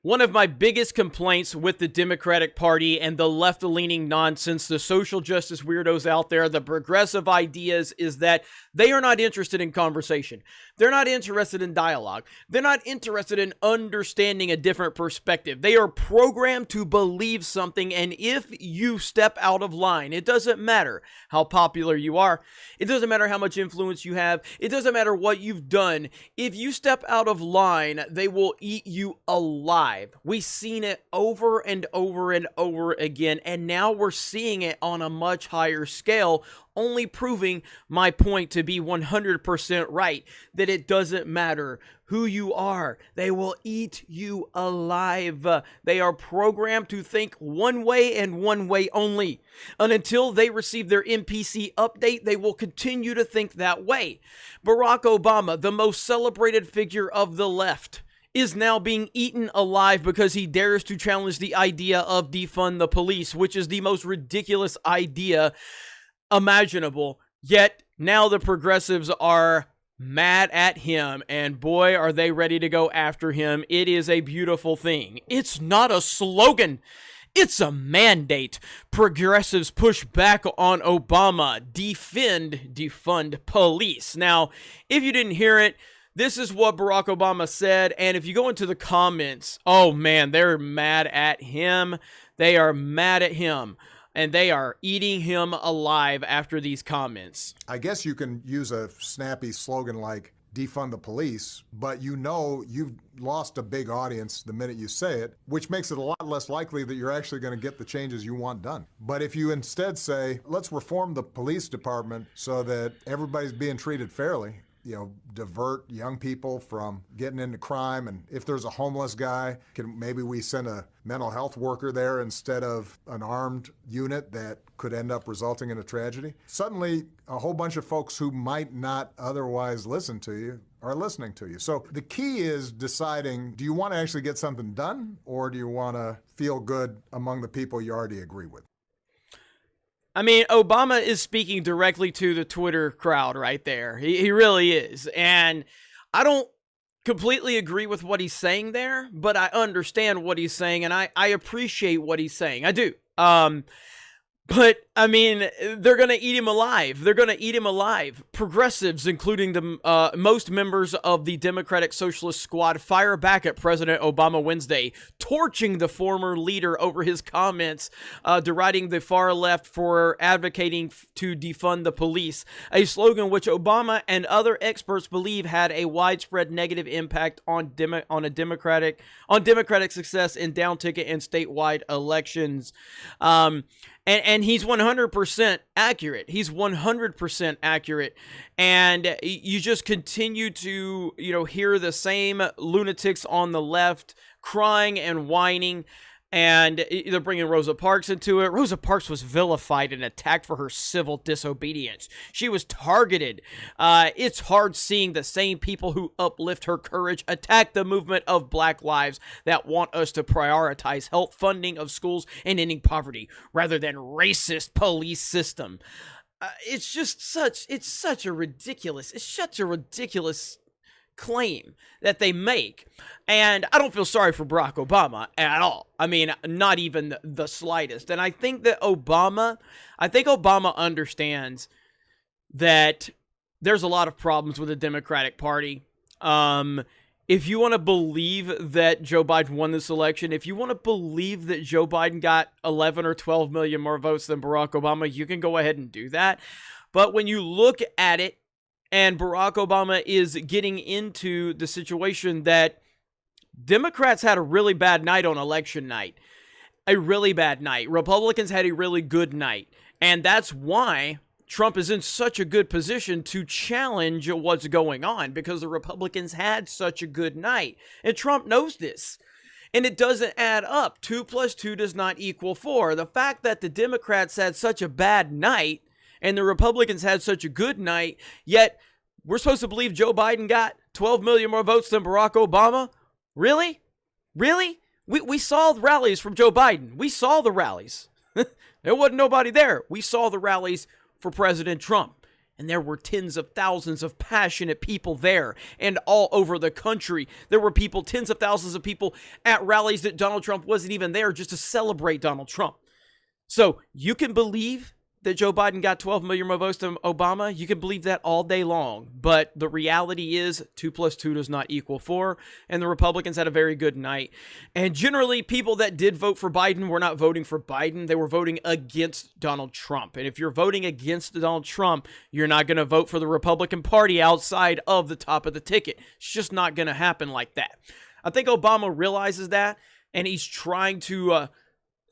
One of my biggest complaints with the Democratic Party and the left-leaning nonsense, the social justice weirdos out there, the progressive ideas, is that they are not interested in conversation. They're not interested in dialogue. They're not interested in understanding a different perspective. They are programmed to believe something, and if you step out of line, it doesn't matter how popular you are. It doesn't matter how much influence you have. It doesn't matter what you've done. If you step out of line, they will eat you alive. We've seen it over and over and over again, and now we're seeing it on a much higher scale, only proving my point to be 100% right, that it doesn't matter who you are. They will eat you alive. They are programmed to think one way and one way only. And until they receive their NPC update, they will continue to think that way. Barack Obama, the most celebrated figure of the left, is now being eaten alive because he dares to challenge the idea of defund the police, which is the most ridiculous idea imaginable. Yet now the progressives are mad at him, and boy, are they ready to go after him. It is a beautiful thing. It's not a slogan. It's a mandate. Progressives push back on Obama. Defund police. Now, if you didn't hear it, this is what Barack Obama said, and if you go into the comments, oh man, they're mad at him. They are mad at him, and they are eating him alive after these comments. I guess you can use a snappy slogan like defund the police, but you know you've lost a big audience the minute you say it, which makes it a lot less likely that you're actually going to get the changes you want done. But if you instead say, let's reform the police department so that everybody's being treated fairly, you know, divert young people from getting into crime. And if there's a homeless guy, maybe we send a mental health worker there instead of an armed unit that could end up resulting in a tragedy. Suddenly, a whole bunch of folks who might not otherwise listen to you are listening to you. So the key is deciding, do you want to actually get something done, or do you want to feel good among the people you already agree with? I mean, Obama is speaking directly to the Twitter crowd right there. He really is. And I don't completely agree with what he's saying there, but I understand what he's saying, and I appreciate what he's saying. I do. But, I mean, they're going to eat him alive. They're going to eat him alive. Progressives, including the most members of the Democratic Socialist Squad, fire back at President Obama Wednesday, torching the former leader over his comments, deriding the far left for advocating to defund the police, a slogan which Obama and other experts believe had a widespread negative impact on Democratic success in down-ticket and statewide elections. And he's 100% accurate. He's 100% accurate. And you just continue to, hear the same lunatics on the left crying and whining. And they're bringing Rosa Parks into it. Rosa Parks was vilified and attacked for her civil disobedience. She was targeted. It's hard seeing the same people who uplift her courage attack the movement of Black lives that want us to prioritize health, funding of schools, and ending poverty rather than racist police system. It's such a ridiculous claim that they make, and I don't feel sorry for Barack Obama at all. I mean, not even the slightest. And I think Obama understands that there's a lot of problems with the Democratic Party. If you want to believe that Joe Biden won this election, if you want to believe that Joe Biden got 11 or 12 million more votes than Barack Obama, you can go ahead and do that. But when you look at it, and Barack Obama is getting into the situation that Democrats had a really bad night on election night. A really bad night. Republicans had a really good night. And that's why Trump is in such a good position to challenge what's going on, because the Republicans had such a good night. And Trump knows this. And it doesn't add up. 2 + 2 does not equal 4. The fact that the Democrats had such a bad night and the Republicans had such a good night, yet we're supposed to believe Joe Biden got 12 million more votes than Barack Obama? Really? Really? We saw the rallies from Joe Biden. We saw the rallies. There wasn't nobody there. We saw the rallies for President Trump. And there were tens of thousands of passionate people there and all over the country. There were people, tens of thousands of people at rallies that Donald Trump wasn't even there just to celebrate Donald Trump. So you can believe that Joe Biden got 12 million more votes than Obama. You can believe that all day long. But the reality is 2 + 2 does not equal 4. And the Republicans had a very good night. And generally, people that did vote for Biden were not voting for Biden. They were voting against Donald Trump. And if you're voting against Donald Trump, you're not going to vote for the Republican Party outside of the top of the ticket. It's just not going to happen like that. I think Obama realizes that. And he's trying to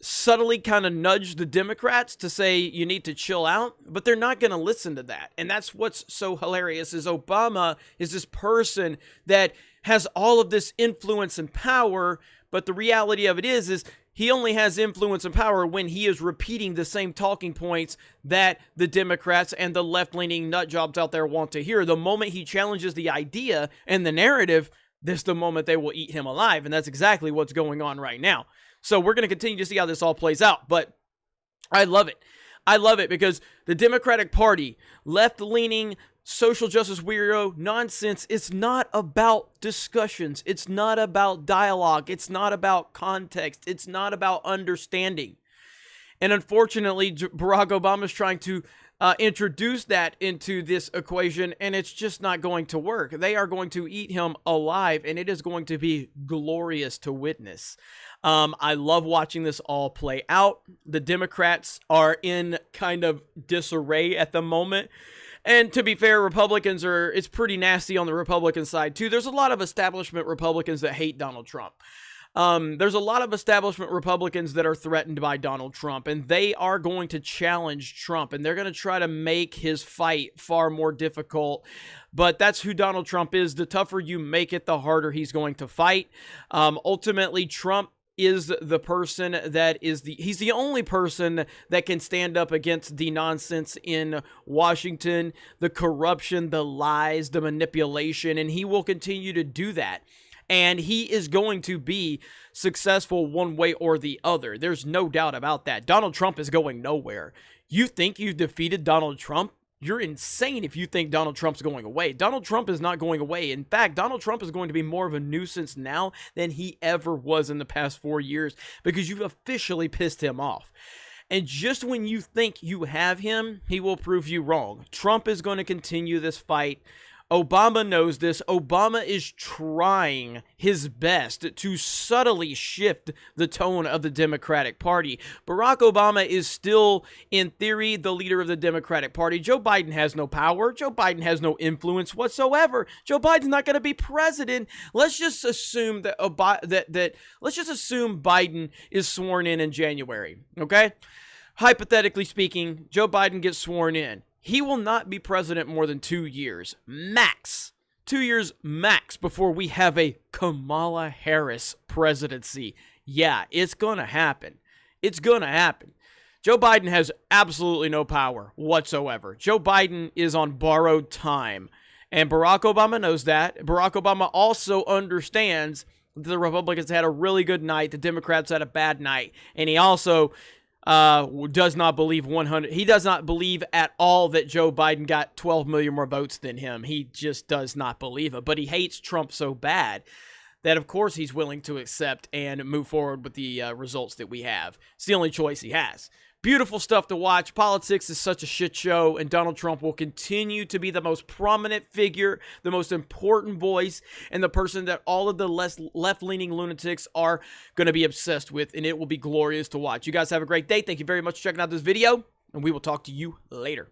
subtly kind of nudge the Democrats to say you need to chill out, but they're not going to listen to that. And that's what's so hilarious is Obama is this person that has all of this influence and power, but the reality of it is he only has influence and power when he is repeating the same talking points that the Democrats and the left-leaning nut jobs out there want to hear. The moment he challenges the idea and the narrative, this is the moment they will eat him alive, and that's exactly what's going on right now. So we're going to continue to see how this all plays out, but I love it. I love it because the Democratic Party, left-leaning, social justice weirdo nonsense, it's not about discussions. It's not about dialogue. It's not about context. It's not about understanding. And unfortunately, Barack Obama is trying to introduce that into this equation, and it's just not going to work. They are going to eat him alive, and it is going to be glorious to witness. I love watching this all play out. The Democrats are in kind of disarray at the moment. And to be fair, Republicans it's pretty nasty on the Republican side too. There's a lot of establishment Republicans that hate Donald Trump. There's a lot of establishment Republicans that are threatened by Donald Trump, and they are going to challenge Trump, and they're going to try to make his fight far more difficult. But that's who Donald Trump is. The tougher you make it, the harder he's going to fight. Ultimately, Trump is the person that he's the only person that can stand up against the nonsense in Washington, the corruption, the lies, the manipulation, and he will continue to do that. And he is going to be successful one way or the other. There's no doubt about that. Donald Trump is going nowhere. You think you've defeated Donald Trump? You're insane if you think Donald Trump's going away. Donald Trump is not going away. In fact, Donald Trump is going to be more of a nuisance now than he ever was in the past 4 years because you've officially pissed him off. And just when you think you have him, he will prove you wrong. Trump is going to continue this fight. Obama knows this. Obama is trying his best to subtly shift the tone of the Democratic Party. Barack Obama is still, in theory, the leader of the Democratic Party. Joe Biden has no power. Joe Biden has no influence whatsoever. Joe Biden's not going to be president. Let's just assume that let's just assume Biden is sworn in January. Okay? Hypothetically speaking, Joe Biden gets sworn in. He will not be president more than 2 years, max. 2 years max before we have a Kamala Harris presidency. Yeah, it's going to happen. It's going to happen. Joe Biden has absolutely no power whatsoever. Joe Biden is on borrowed time. And Barack Obama knows that. Barack Obama also understands that the Republicans had a really good night. The Democrats had a bad night. And he also does not believe he does not believe at all that Joe Biden got 12 million more votes than him. He just does not believe it. But he hates Trump so bad that, of course, he's willing to accept and move forward with the results that we have. It's the only choice he has. Beautiful stuff to watch. Politics is such a shit show, and Donald Trump will continue to be the most prominent figure, the most important voice, and the person that all of the left-leaning lunatics are going to be obsessed with, and it will be glorious to watch. You guys have a great day. Thank you very much for checking out this video, and we will talk to you later.